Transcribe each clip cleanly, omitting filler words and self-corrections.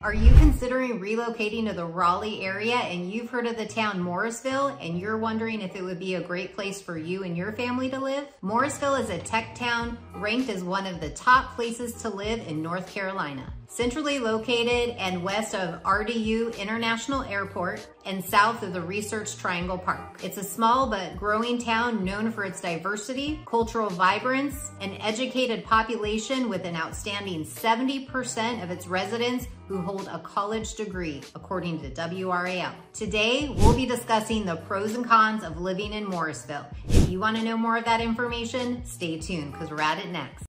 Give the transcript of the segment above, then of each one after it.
Are you considering relocating to the Raleigh area and you've heard of the town Morrisville and you're wondering if it would be a great place for you and your family to live? Morrisville is a tech town ranked as one of the top places to live in North Carolina. Centrally located and west of RDU International Airport and south of the Research Triangle Park. It's a small but growing town known for its diversity, cultural vibrance, and educated population with an outstanding 70% of its residents who hold a college degree, according to WRAL. Today, we'll be discussing the pros and cons of living in Morrisville. If you want to know more of that information, stay tuned because we're at it next.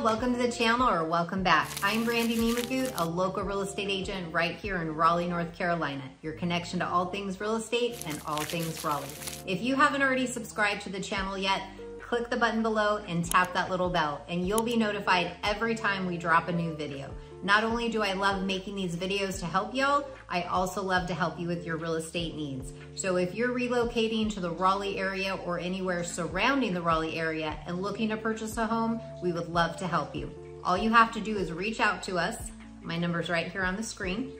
Welcome to the channel or welcome back. I'm Brandy Nemergut, a local real estate agent right here in Raleigh, North Carolina. Your connection to all things real estate and all things Raleigh. If you haven't already subscribed to the channel yet, click the button below and tap that little bell and you'll be notified every time we drop a new video. Not only do I love making these videos to help y'all, I also love to help you with your real estate needs. So if you're relocating to the Raleigh area or anywhere surrounding the Raleigh area and looking to purchase a home, we would love to help you. All you have to do is reach out to us. My number's right here on the screen.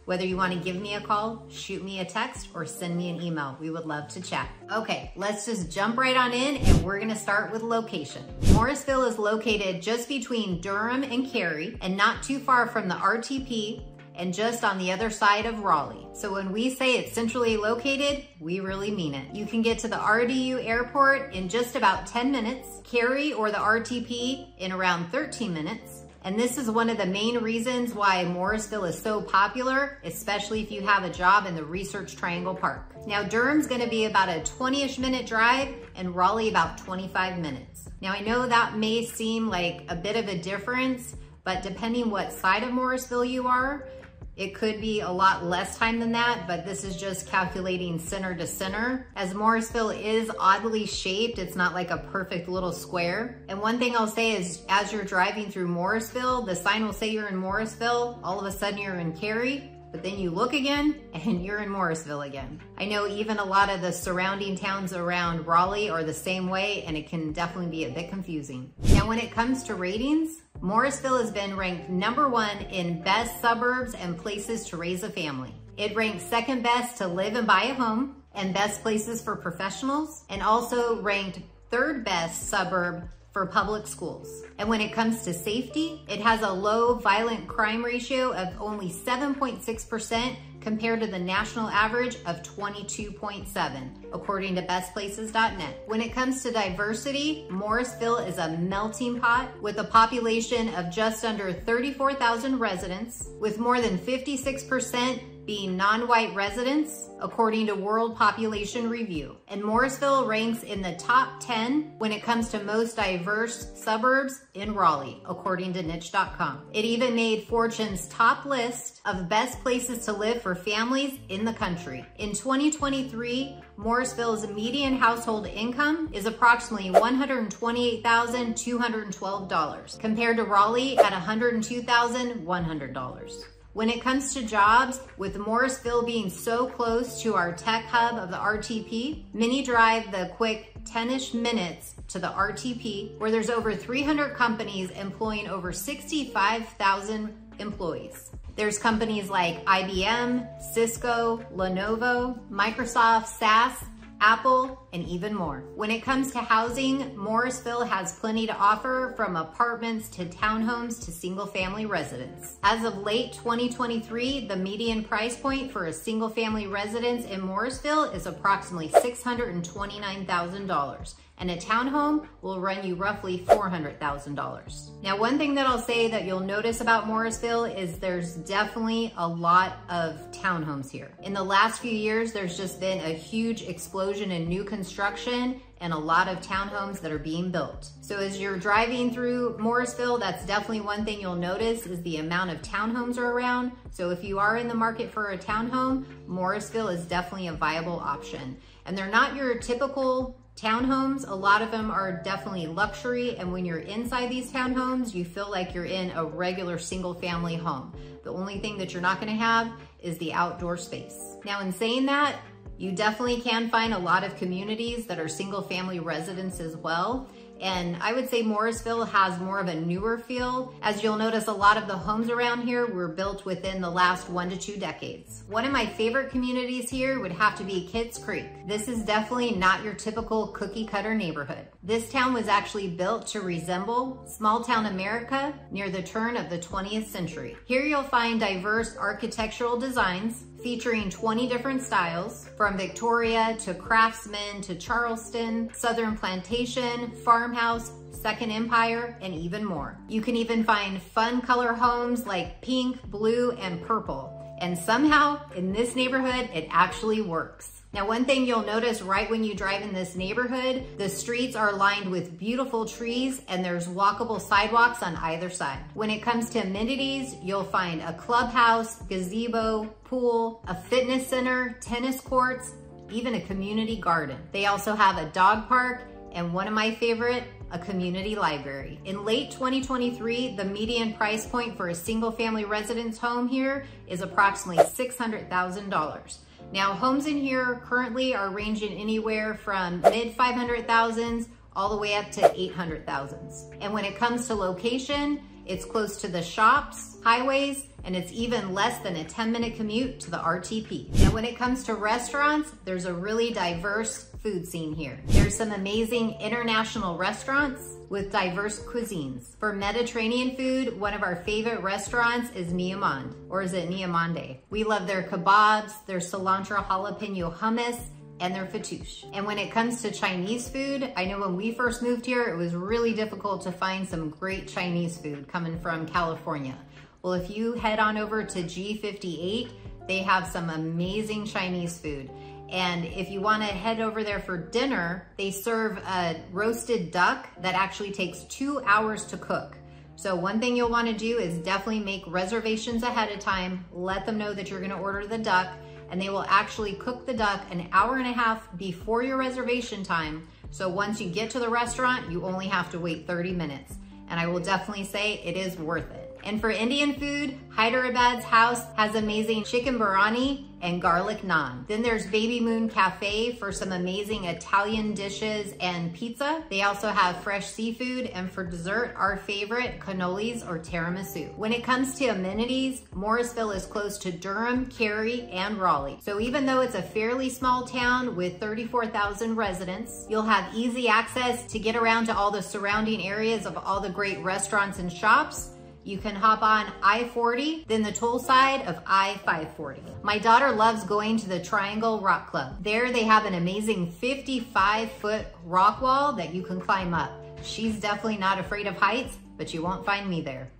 Whether you want to give me a call, shoot me a text, or send me an email, we would love to chat. Okay, let's just jump right on in and we're gonna start with location. Morrisville is located just between Durham and Cary and not too far from the RTP and just on the other side of Raleigh. So when we say it's centrally located, we really mean it. You can get to the RDU airport in just about 10 minutes, Cary or the RTP in around 13 minutes. And this is one of the main reasons why Morrisville is so popular, especially if you have a job in the Research Triangle Park. Now Durham's gonna be about a 20-ish minute drive and Raleigh about 25 minutes. Now I know that may seem like a bit of a difference, but depending what side of Morrisville you are, it could be a lot less time than that, but this is just calculating center to center. As Morrisville is oddly shaped, it's not like a perfect little square. And one thing I'll say is as you're driving through Morrisville, the sign will say you're in Morrisville, all of a sudden you're in Cary, but then you look again and you're in Morrisville again. I know even a lot of the surrounding towns around Raleigh are the same way and it can definitely be a bit confusing. Now when it comes to ratings, Morrisville has been ranked #1 in best suburbs and places to raise a family. It ranks second best to live and buy a home and best places for professionals, and also ranked third best suburb for public schools. And when it comes to safety, it has a low violent crime ratio of only 7.6% compared to the national average of 22.7, according to bestplaces.net. When it comes to diversity, Morrisville is a melting pot with a population of just under 34,000 residents, with more than 56% being non-white residents, according to World Population Review. And Morrisville ranks in the top 10 when it comes to most diverse suburbs in Raleigh, according to niche.com. It even made Fortune's top list of best places to live for families in the country. In 2023, Morrisville's median household income is approximately $128,212, compared to Raleigh at $102,100. When it comes to jobs, with Morrisville being so close to our tech hub of the RTP, many drive the quick 10-ish minutes to the RTP, where there's over 300 companies employing over 65,000 employees. There's companies like IBM, Cisco, Lenovo, Microsoft, SAS, Apple, and even more. When it comes to housing, Morrisville has plenty to offer, from apartments to townhomes to single-family residence. As of late 2023, the median price point for a single-family residence in Morrisville is approximately $629,000. And a townhome will run you roughly $400,000. Now, one thing that I'll say that you'll notice about Morrisville is there's definitely a lot of townhomes here. In the last few years, there's just been a huge explosion in new construction and a lot of townhomes that are being built. So as you're driving through Morrisville, that's definitely one thing you'll notice is the amount of townhomes are around. So if you are in the market for a townhome, Morrisville is definitely a viable option. And they're not your typical townhomes. A lot of them are definitely luxury, and when you're inside these townhomes, you feel like you're in a regular single family home. The only thing that you're not gonna have is the outdoor space. Now, in saying that, you definitely can find a lot of communities that are single family residents as well. And I would say Morrisville has more of a newer feel. As you'll notice, a lot of the homes around here were built within the last 1 to 2 decades. One of my favorite communities here would have to be Kitts Creek. This is definitely not your typical cookie cutter neighborhood. This town was actually built to resemble small town America near the turn of the 20th century. Here you'll find diverse architectural designs featuring 20 different styles, from Victoria to Craftsman to Charleston, Southern Plantation, Farmhouse, Second Empire, and even more. You can even find fun color homes like pink, blue, and purple. And somehow, in this neighborhood, it actually works. Now, one thing you'll notice right when you drive in this neighborhood, the streets are lined with beautiful trees and there's walkable sidewalks on either side. When it comes to amenities, you'll find a clubhouse, gazebo, pool, a fitness center, tennis courts, even a community garden. They also have a dog park and one of my favorite, a community library. In late 2023, the median price point for a single family residence home here is approximately $600,000. Now, homes in here currently are ranging anywhere from mid 500,000s all the way up to 800,000s. And when it comes to location, it's close to the shops, highways, and it's even less than a 10-minute commute to the RTP. Now, when it comes to restaurants, there's a really diverse food scene here. There's some amazing international restaurants with diverse cuisines. For Mediterranean food, one of our favorite restaurants is Niamand, or is it Niamande? We love their kebabs, their cilantro jalapeno hummus, and their fattoush. And when it comes to Chinese food, I know when we first moved here, it was really difficult to find some great Chinese food coming from California. Well, if you head on over to G58, they have some amazing Chinese food. And if you want to head over there for dinner, they serve a roasted duck that actually takes 2 hours to cook. So one thing you'll want to do is definitely make reservations ahead of time. Let them know that you're going to order the duck, and they will actually cook the duck an hour and a half before your reservation time. So once you get to the restaurant, you only have to wait 30 minutes. And I will definitely say it is worth it. And for Indian food, Hyderabad's house has amazing chicken biryani and garlic naan. Then there's Baby Moon Cafe for some amazing Italian dishes and pizza. They also have fresh seafood, and for dessert, our favorite, cannolis or tiramisu. When it comes to amenities, Morrisville is close to Durham, Cary, and Raleigh. So even though it's a fairly small town with 34,000 residents, you'll have easy access to get around to all the surrounding areas of all the great restaurants and shops. You can hop on I-40, then the toll side of I-540. My daughter loves going to the Triangle Rock Club. There they have an amazing 55-foot rock wall that you can climb up. She's definitely not afraid of heights, but you won't find me there.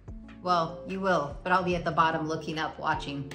Well, you will, but I'll be at the bottom looking up, watching.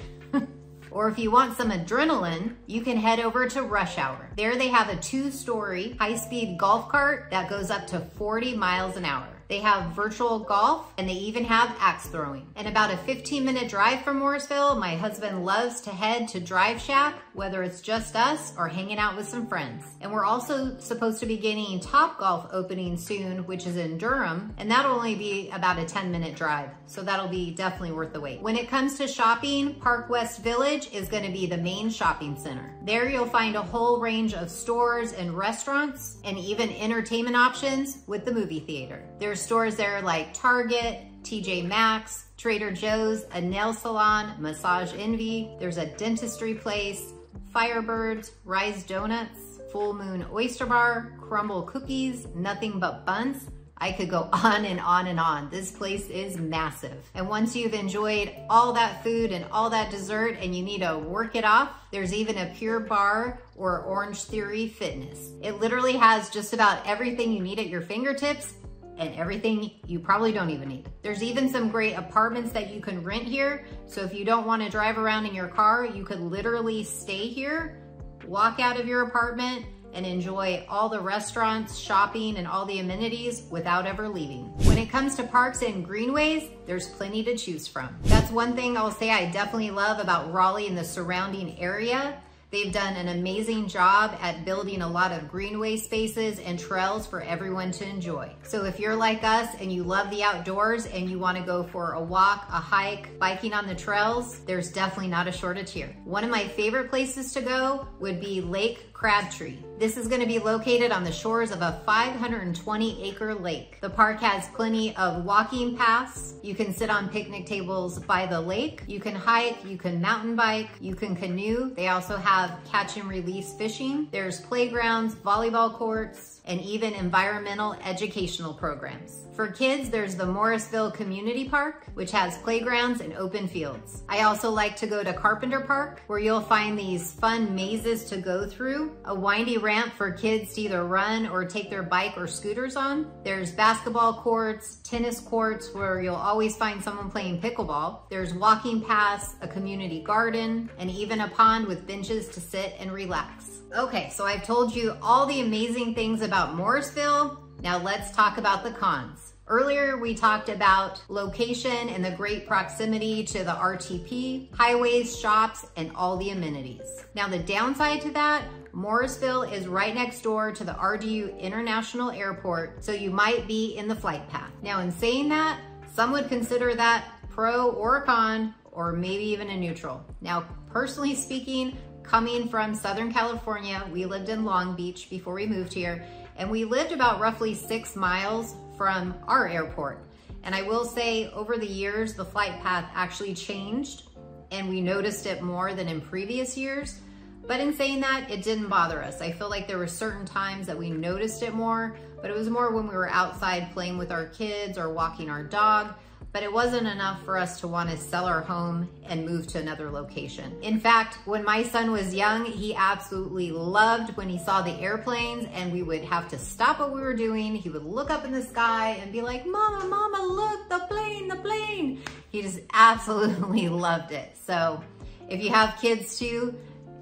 Or if you want some adrenaline, you can head over to Rush Hour. There they have a 2-story high-speed golf cart that goes up to 40 miles an hour. They have virtual golf, and they even have axe throwing. And about a 15-minute drive from Morrisville, my husband loves to head to Drive Shack, whether it's just us or hanging out with some friends. And we're also supposed to be getting Top Golf opening soon, which is in Durham, and that'll only be about a 10-minute drive. So that'll be definitely worth the wait. When it comes to shopping, Park West Village is gonna be the main shopping center. There you'll find a whole range of stores and restaurants, and even entertainment options with the movie theater. There's stores there like Target, TJ Maxx, Trader Joe's, a nail salon, Massage Envy. There's a dentistry place, Firebirds, Rise Donuts, Full Moon Oyster Bar, Crumble Cookies, Nothing But Buns. I could go on and on and on. This place is massive. And once you've enjoyed all that food and all that dessert and you need to work it off, there's even a Pure Barre or Orange Theory Fitness. It literally has just about everything you need at your fingertips and everything you probably don't even need. There's even some great apartments that you can rent here. So if you don't want to drive around in your car, you could literally stay here, walk out of your apartment, and enjoy all the restaurants, shopping, and all the amenities without ever leaving. When it comes to parks and greenways, there's plenty to choose from. That's one thing I'll say I definitely love about Raleigh and the surrounding area. They've done an amazing job at building a lot of greenway spaces and trails for everyone to enjoy. So if you're like us and you love the outdoors and you want to go for a walk, a hike, biking on the trails, there's definitely not a shortage here. One of my favorite places to go would be Lake Crabtree. This is going to be located on the shores of a 520-acre lake. The park has plenty of walking paths. You can sit on picnic tables by the lake. You can hike, you can mountain bike, you can canoe. They also have catch and release fishing. There's playgrounds, volleyball courts, and even environmental educational programs. For kids, there's the Morrisville Community Park, which has playgrounds and open fields. I also like to go to Carpenter Park, where you'll find these fun mazes to go through, a windy ramp for kids to either run or take their bike or scooters on. There's basketball courts, tennis courts, where you'll always find someone playing pickleball. There's walking paths, a community garden, and even a pond with benches to sit and relax. Okay, so I've told you all the amazing things about Morrisville. Now let's talk about the cons. Earlier, we talked about location and the great proximity to the RTP, highways, shops, and all the amenities. Now the downside to that, Morrisville is right next door to the RDU International Airport, so you might be in the flight path. Now in saying that, some would consider that pro or a con, or maybe even a neutral. Now, personally speaking, coming from Southern California, we lived in Long Beach before we moved here, and we lived about roughly 6 miles from our airport. And I will say over the years, the flight path actually changed and we noticed it more than in previous years. But in saying that, it didn't bother us. I feel like there were certain times that we noticed it more, but it was more when we were outside playing with our kids or walking our dog. But it wasn't enough for us to want to sell our home and move to another location. In fact, when my son was young, he absolutely loved when he saw the airplanes and we would have to stop what we were doing. He would look up in the sky and be like, "Mama, Mama, look, the plane, the plane." He just absolutely loved it. So if you have kids too,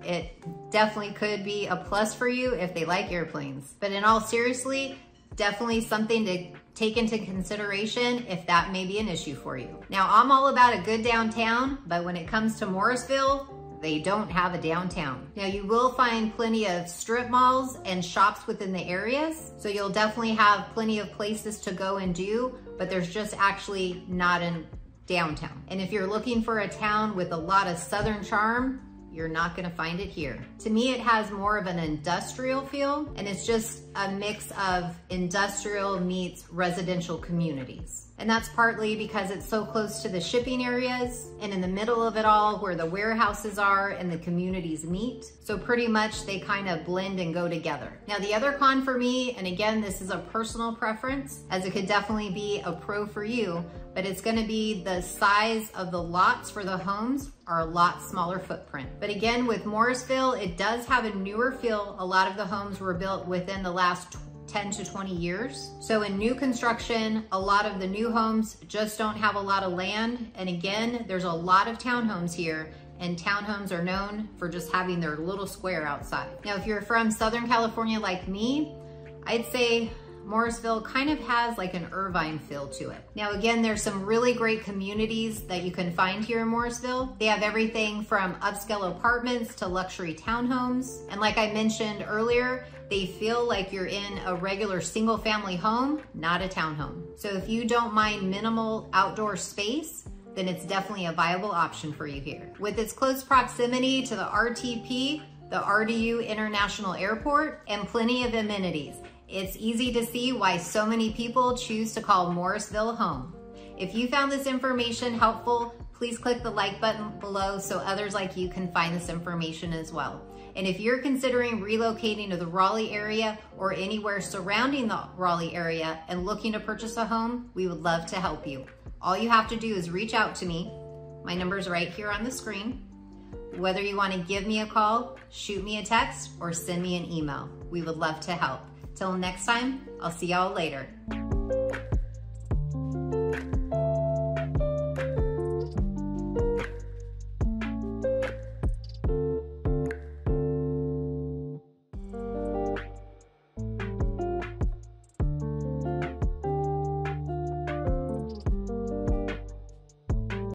it definitely could be a plus for you if they like airplanes. But in all seriously, definitely something to take into consideration if that may be an issue for you. Now, I'm all about a good downtown, but when it comes to Morrisville, they don't have a downtown. Now, you will find plenty of strip malls and shops within the areas, so you'll definitely have plenty of places to go and do, but there's just actually not a downtown. And if you're looking for a town with a lot of Southern charm, you're not gonna find it here. To me, it has more of an industrial feel, and it's just a mix of industrial meets residential communities. And that's partly because it's so close to the shipping areas and in the middle of it all where the warehouses are and the communities meet. So pretty much they kind of blend and go together. Now the other con for me, and again, this is a personal preference, as it could definitely be a pro for you, but it's gonna be the size of the lots for the homes are a lot smaller footprint. But again, with Morrisville, it does have a newer feel. A lot of the homes were built within the last 10 to 20 years. So in new construction, a lot of the new homes just don't have a lot of land. And again, there's a lot of townhomes here, and townhomes are known for just having their little square outside. Now, if you're from Southern California like me, I'd say Morrisville kind of has like an Irvine feel to it. Now again, there's some really great communities that you can find here in Morrisville. They have everything from upscale apartments to luxury townhomes. And like I mentioned earlier, they feel like you're in a regular single family home, not a townhome. So if you don't mind minimal outdoor space, then it's definitely a viable option for you here. With its close proximity to the RTP, the RDU International Airport, and plenty of amenities, it's easy to see why so many people choose to call Morrisville home. If you found this information helpful, please click the like button below so others like you can find this information as well. And if you're considering relocating to the Raleigh area or anywhere surrounding the Raleigh area and looking to purchase a home, we would love to help you. All you have to do is reach out to me. My number's right here on the screen. Whether you want to give me a call, shoot me a text, or send me an email, we would love to help. Till next time, I'll see y'all later.